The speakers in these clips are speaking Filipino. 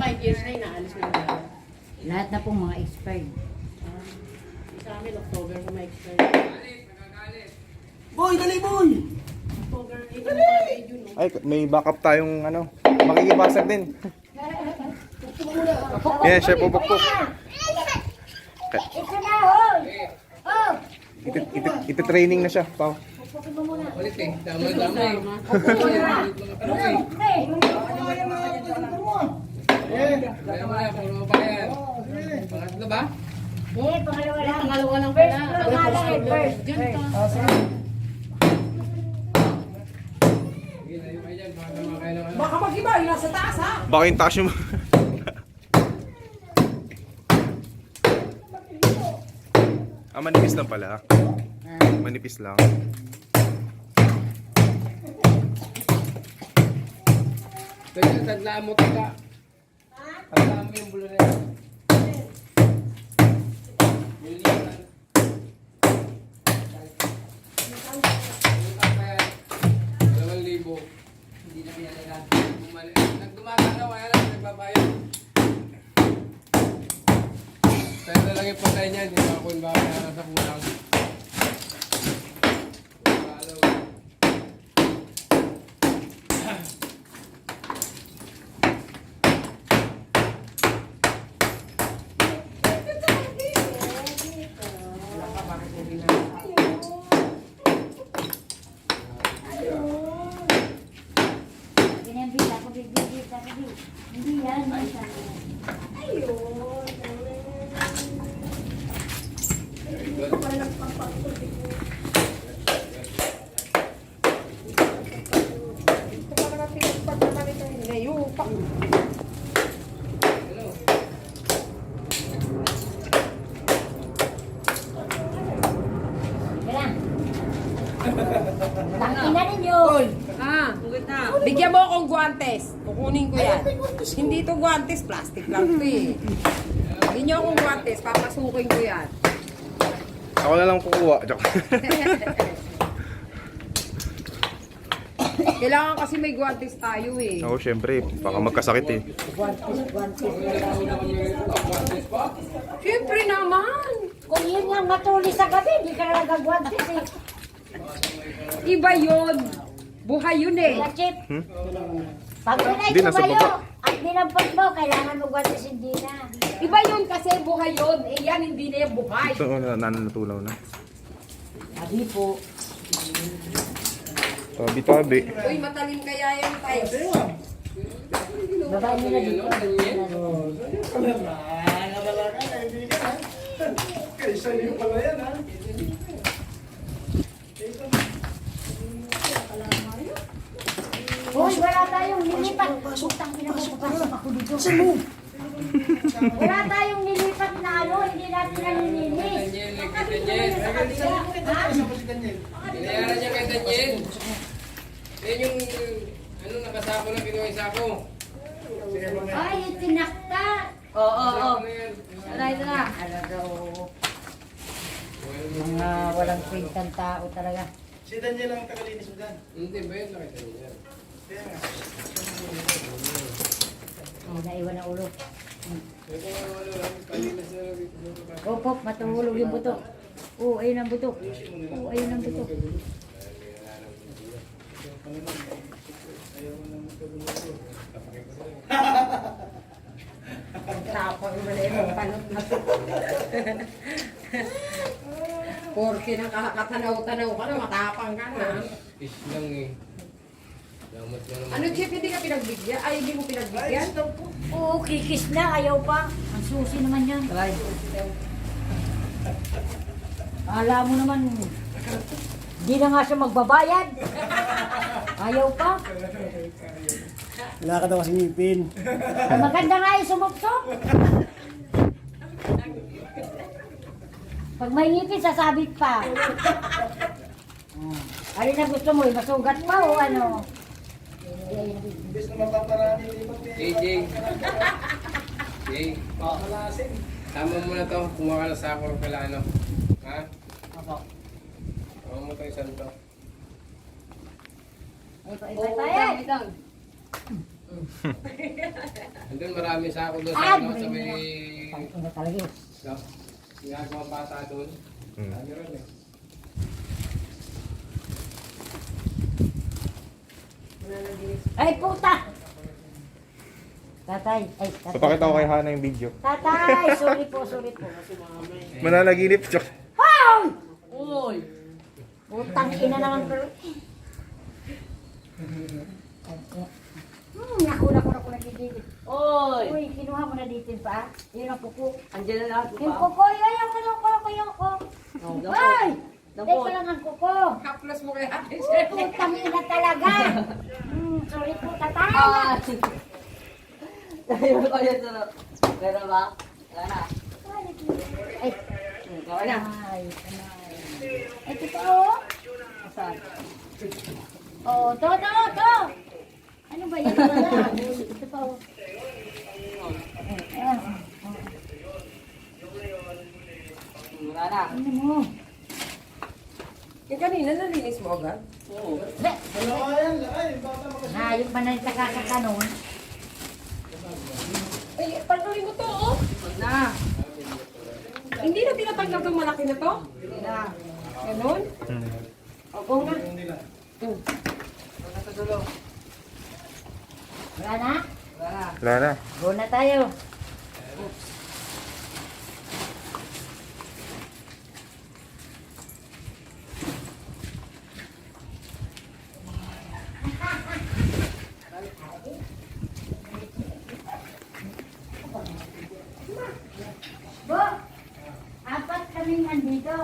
5 years na inaalis na nila. Lahat na pong mga expired. Sa amin, October na ma-expire. Boy, dali boy! October 8 na video, no? Ay, may backup tayong ano, makikibasag din. Yeah, chef Pupukpuk. Ito na, hoy! Oh! Ito-training na siya, Pao. Ulit eh. Dama-dama eh. Kaya mo na, puro pa yan. Pangatlo ba? Eh, pangalawa lang. Pangalawa lang pala. First. Diyan ka. Sige, layo kayo dyan. Baka kumakain ng ano. Baka mag-iba, yung nasa taas ha! Baka yung taas yung... manipis lang pala. Manipis lang. Pwede tadlaan mo tika. Tadlaan mo yung bulo na yan. Miliyan. Miliyan pa yan. 2,000. Hindi na pinalilan. Nagdumagano, kaya lang nagbabayad. Pero talaga yung patay niya, hindi ako yung baka sa kulang. Hindi yan. Tangina ninyo! Bigyan mo akong guantes. Kukunin ko yan. Hindi to guantes, plastic lang to eh. Bigyan niyo akong guantes, papasukin ko yan. Ako na lang kukuha. Joke. Kailangan kasi may guantes tayo eh. Ako syempre, baka magkasakit eh. Siyempre naman. Kung yun nga matuli sa gabi, hindi ka na nagagwantis eh. Iba yun. Buhay yun eh. Kaya Chip, pag yun ay Hindi, nasa tumayo baba. at dinampot mo, kailangan mo gwantis hindi na. Iba yun kasi buhay yun. Eh yan hindi na yung buhay. Ito, nananatulaw na. Sabi po, Tabi-tabi. Uy, matalim kaya yung tiles. babae nila dito. Hoy, wala tayong nilipat. Putang ina mo, papasok ako dito. Wala tayong nilipat na ano, hindi natin nalilinis. Daniel, kay Daniel. Binayaran niya kay Daniel. Yan yung ano nakasako na kinuha yung sako. Ay, yung tinakta. Sako na yan. Ito na. Ano daw, mga walang kwentang tao talaga. Si Daniel ang tagalinis mo dyan. Hindi ba yun nakita niya? Oh, naiwan ang ulo. Ito nga ano lang, palinas na lang dito. Oh, Pop, matuhulog yung buto. Oh, ayun ang buto. Oh, ayun ang buto. Tapang mo na yung panot na to. Porke nakakatanaw-tanaw ka na, matapang ka na. Fish lang eh. Damot mo naman. Ano, Chip, hindi ka pinagbigyan? Ay, hindi mo pinagbigyan? Oo, kikis na. Ayaw pa. Ang susi naman yan. Alam mo naman, di na nga siya magbabayad. Ayaw pa. Wala ka daw kasi ngipin. Maganda nga yung sumupsok. Pag may ngipin, sasabit pa. Alin na gusto mo, masugat pa o ano? Imbes na mapaparani, lipat JJ. Jay. Pakalasin. Tama mo na to. Kumuha ka na sako ng pala ano. Ha? Ako. Tama mo tayo santo. Ay, bayad. Andun marami sa ako doon sa Ah, ano, sa may Ano talaga yun? ginagawa bata doon. Hmm. Ano rin eh. Ay, puta! Tatay, ay, tatay. Papakita ko kay Hana yung video. Tatay, sorry po, sorry po. Mananaginip. Joke. Hoy! Uy! Putang ina naman pero. Naku, nagigigit. Oy! Uy, kinuha mo na dito yung paa. Yun ang kuko. Andiyan na lahat Yung pa. kuko, ayoko. Oh, Hoy! Dapo. Teka lang ang kuko. Kaplas mo kay ate. Putang ina talaga. Sorry po, tatay. Ah! Tayo ko yan sa... Pero ba? Wala na. Ay, Wala na. ay. Ito pa, oh. Saan? Oh, to. Ano ba yan? Ito pa, oh. Ayan, oh. Wala na. Ano mo? Yung kanina nalinis mo agad? Oo. Dalawa yan, ay, bata makasya. Hayop ba na nakakakanon? Ay, tanggalin mo to, oh. Wala na. Hindi na tinatanggal tong malaki na to? Hindi na. Ganun? Hmm. O, go na. Wala sa dulo. Wala na? Wala na. Wala na. Go na tayo. Bo, apat kaming nandito.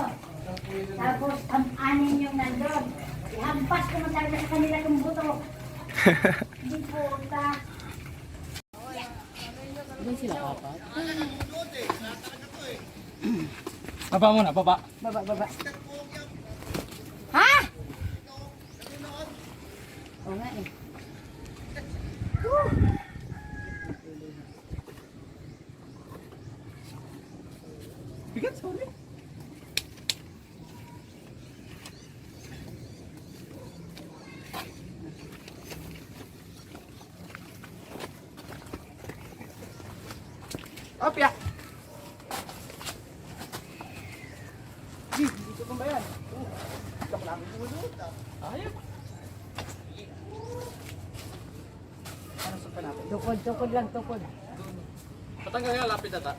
Tapos anin yung nandun. Ihampas ko man talaga sa kanila yung buto. Hindi puta. Doon sila apat. Baba muna, baba. Baba. Ha? Oo nga eh. Bigat, sorry. Opya! Dito pa ba yan? Ayun. Ano sa natin? Tukod lang, tukod. Patanggal nga, lapit ata.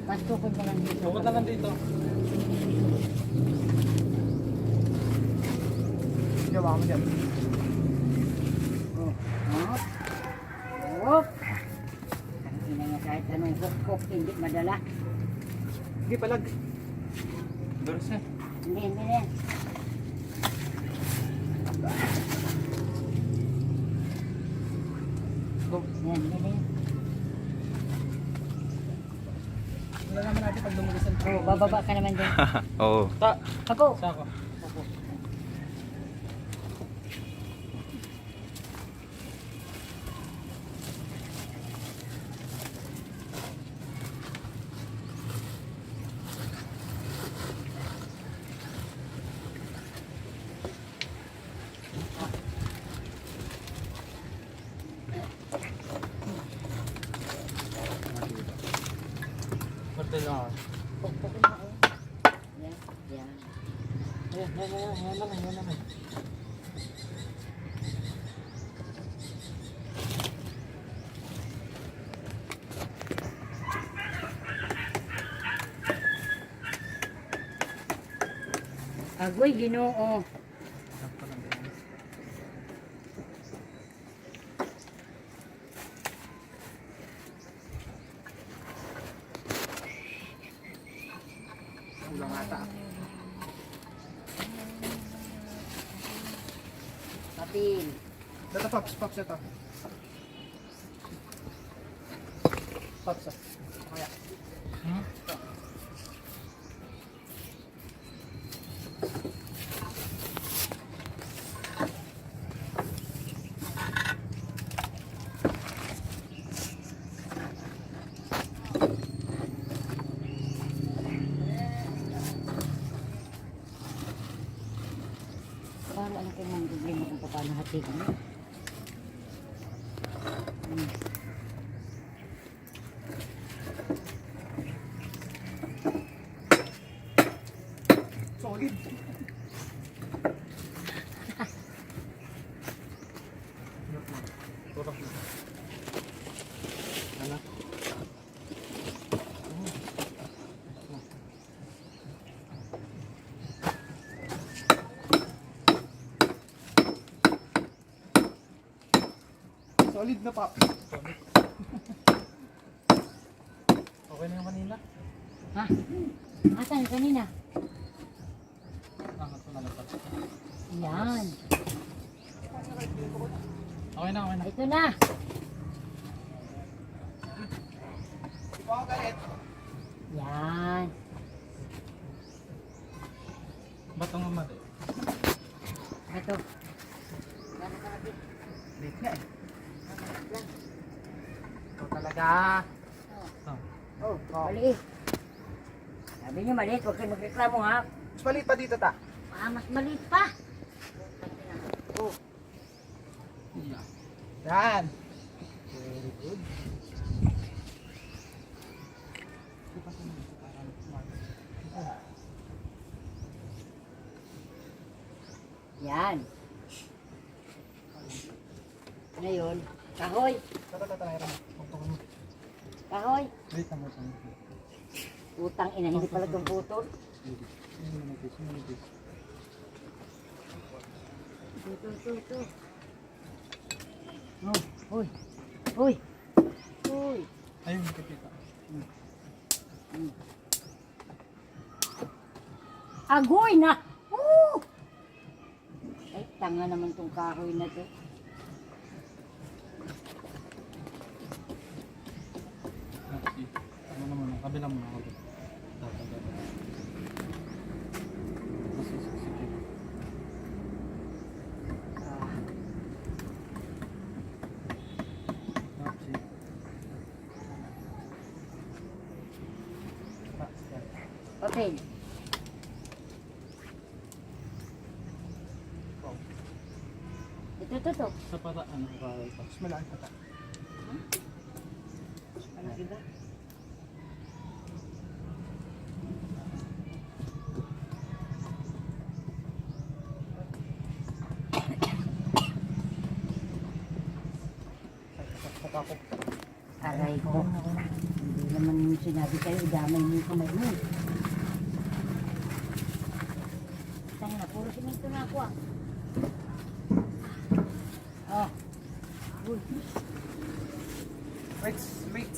Pas tukod mo lang dito. Bukod na lang dito. Gawa mo dyan. Hop. Hop. Hindi nga kahit anong hook hindi madala. Sige, palag. Doros na. Hindi. Yan, hindi. Wala naman natin pag lumugasan. Oh, bababa ka naman din. Oo. Ako. Sako. Martilyo. Yan. Yan naman. Agoy, Ginoo. Ulang ata. Kapil. Dito, Pops ito. Pops, kaya. kayo mga problema kung paano hatiin mo. Solid. Solid na pop. Solid. Okay na yung kanina? Ha? Asan yung kanina? Angat ko na lang. Yan. Okay na, okay na. Ito na. Di pa ako galit. Yan. Ba't ang mamali? Ito. Late nga eh. Ito talaga. Oh, maliit. Sabi niyo maliit, huwag kayo magreklamo ha. Mas maliit pa dito ta. Mas maliit pa. Oh, Yan. Very good. yan. Ngayon, kahoy. Tata, meron. Pagtukon mo. Kahoy. Wait lang mo. Utang ina, hindi pala itong putol. Ito. Oh, uy. Uy. Uy. Ayun, nakikita. Agoy na! Woo! Ay, tanga naman tong kahoy na to. Ano naman, ang kabilang mo ako. Okay. Ito. Sa para, ano, para ito. Mas malaan pa ta. Ano iba? Ako. Aray ko. Hindi naman yung sinabi kayo, idamay mo yung kamay mo. Tanga na, puro simento na ako ah. Oh. Uy. Wait.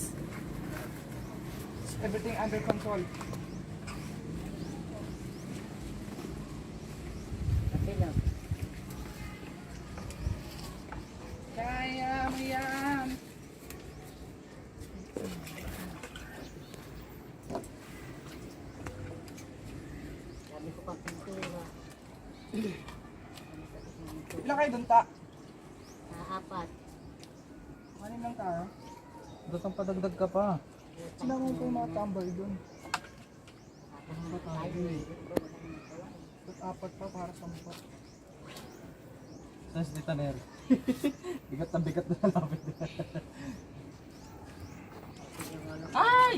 Everything under control. Kasi lang. Kaya mo yan. Sabi ko pang pintura. Ilan kayo dun ta? Apat. Kanin lang tayo. Datang padagdag ka pa. Sinama mo pa yung mga tambay dun. Apat pa para sa mukha. Tapos dito na rin. Bigat na bigat na lapit. Ay!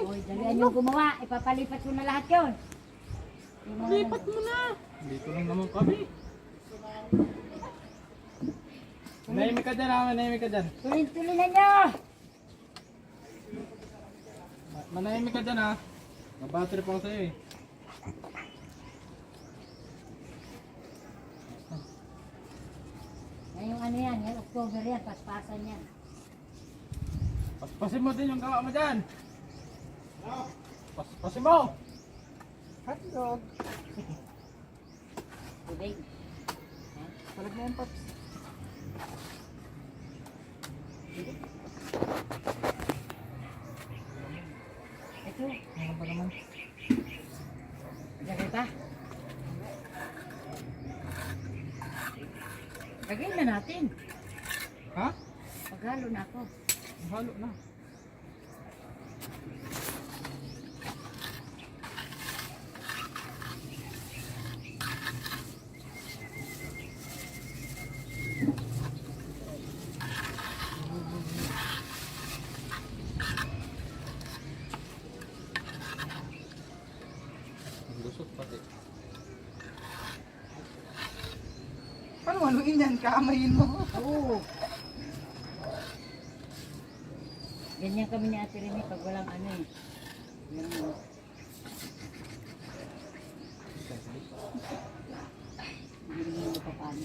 Uy, dalian yung gumawa. Ipapalipat ko na lahat yun. Lipat mo na! Dito lang naman kami. Manahimik ka dyan, manahimik ka dyan. Tuloy-tuloy na nyo! Manahimik ka dyan ha. Mabattery pa ako sa'yo eh. Yung ano yan, yung October yan, paspasan yan. Paspasin mo din yung gawa mo dyan. Paspasin mo! Hotdog! Tubig. Palag na yan, Paps. Ito, Ano ba naman? lagay pa. Lagay na natin. Ha? Paghalo na ako. Halo na. Lusot pati. Paano haluin yan? Kaamayin mo. Oo. Ganyan kami ni Ate Rene pag walang ano eh. Yung hindi naman mapapano.